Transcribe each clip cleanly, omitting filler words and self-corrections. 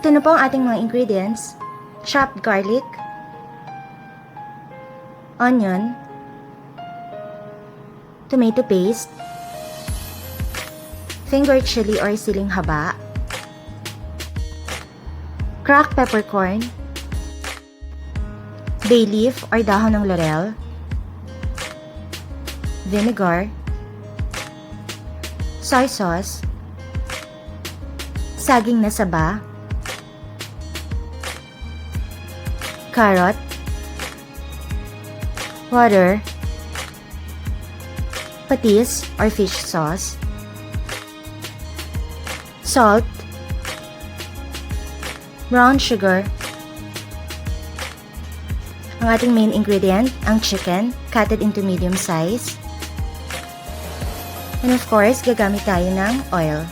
Ito na po ang ating mga ingredients. Chopped garlic, onion, tomato paste, fingered chili or siling haba, cracked peppercorn, bay leaf or dahon ng laurel, vinegar, soy sauce, saging na saba, carrot, water, patis or fish sauce, salt, brown sugar, ang ating main ingredient, ang chicken, cutted into medium size, and of course, gagamit tayo ng oil.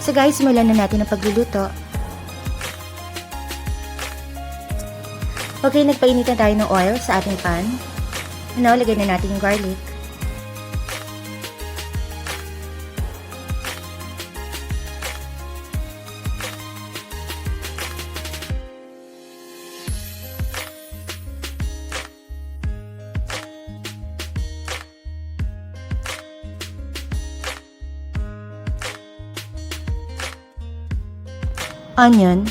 So guys, simulan na natin ang pagluluto. Okay, nagpainit na tayo ng oil sa ating pan. Now, lagay na natin yung garlic. Onion,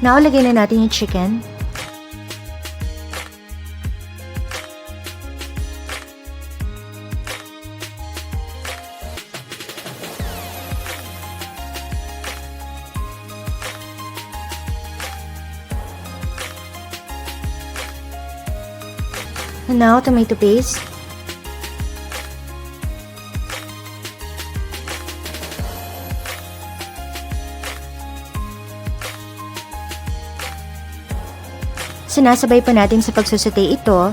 now, lagay na natin yung chicken. And now, tomato paste. Sinasabay pa natin sa pagsusute ito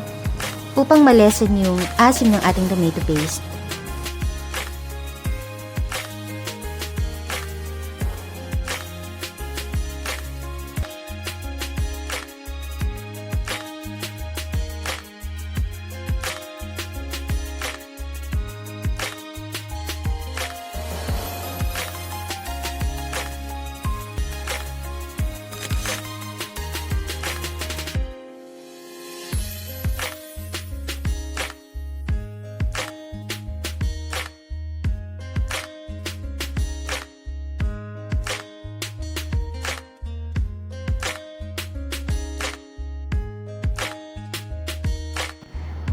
upang malesen yung asim ng ating tomato paste.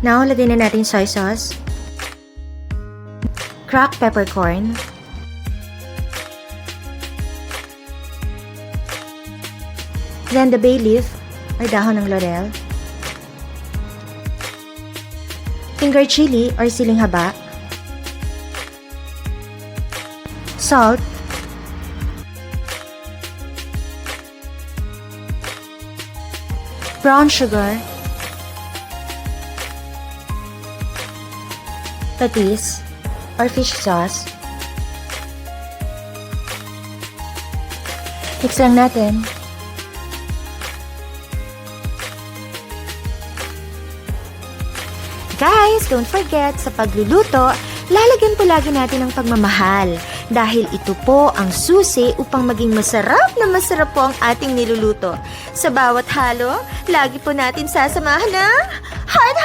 Now, lagay na natin soy sauce, cracked peppercorn, then the bay leaf or dahon ng laurel, fingered chili or siling haba, salt, brown sugar, patis or fish sauce. Mix lang natin. Guys, don't forget, sa pagluluto, lalagyan po lagi natin ng pagmamahal. Dahil ito po ang susi upang maging masarap po ang ating niluluto. Sa bawat halo, lagi po natin sasamahan ng heart!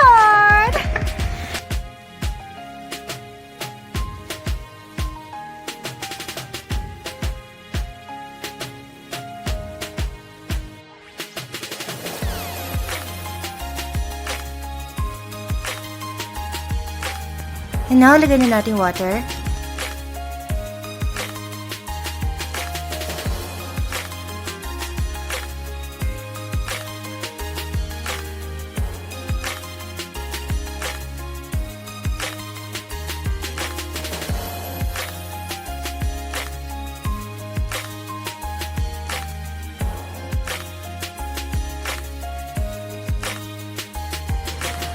And now, lagyan na natin water.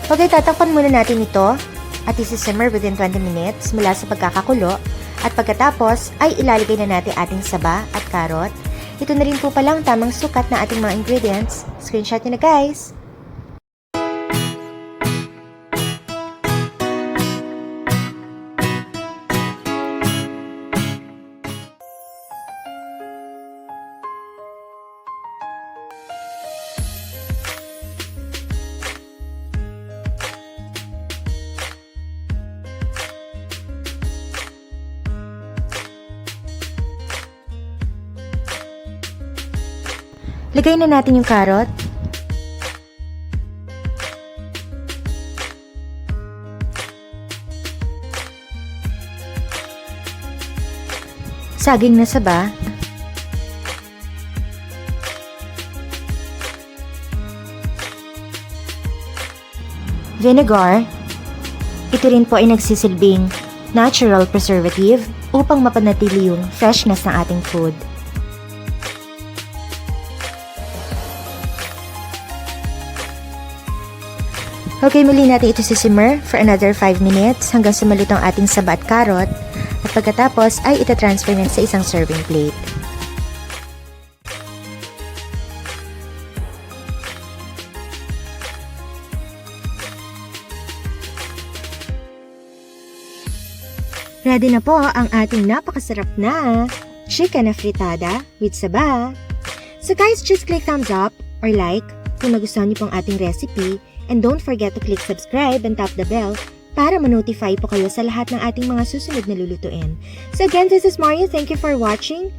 Okay, tatakpan muna natin ito at isi-simmer within 20 minutes mula sa pagkakakulo at pagkatapos ay ilalagay na natin ating saba at karot. Ito na rin po palang tamang sukat na ating mga ingredients. Screenshot nyo na guys! Lagay na natin yung karot. Saging na saba. Vinegar. Ito rin po ay nagsisilbing natural preservative upang mapanatili yung freshness ng ating food. Okay, muli natin ito simmer for another 5 minutes hanggang sa malutong ating saba at karot at pagkatapos ay itatransfer na sa isang serving plate. Ready na po ang ating napakasarap na chicken na fritada with saba. So guys, just click thumbs up or like kung nagustuhan niyo pong ating recipe. And don't forget to click subscribe and tap the bell para ma-notify po kayo sa lahat ng ating mga susunod na lulutuin. So again, this is Mario. Thank you for watching.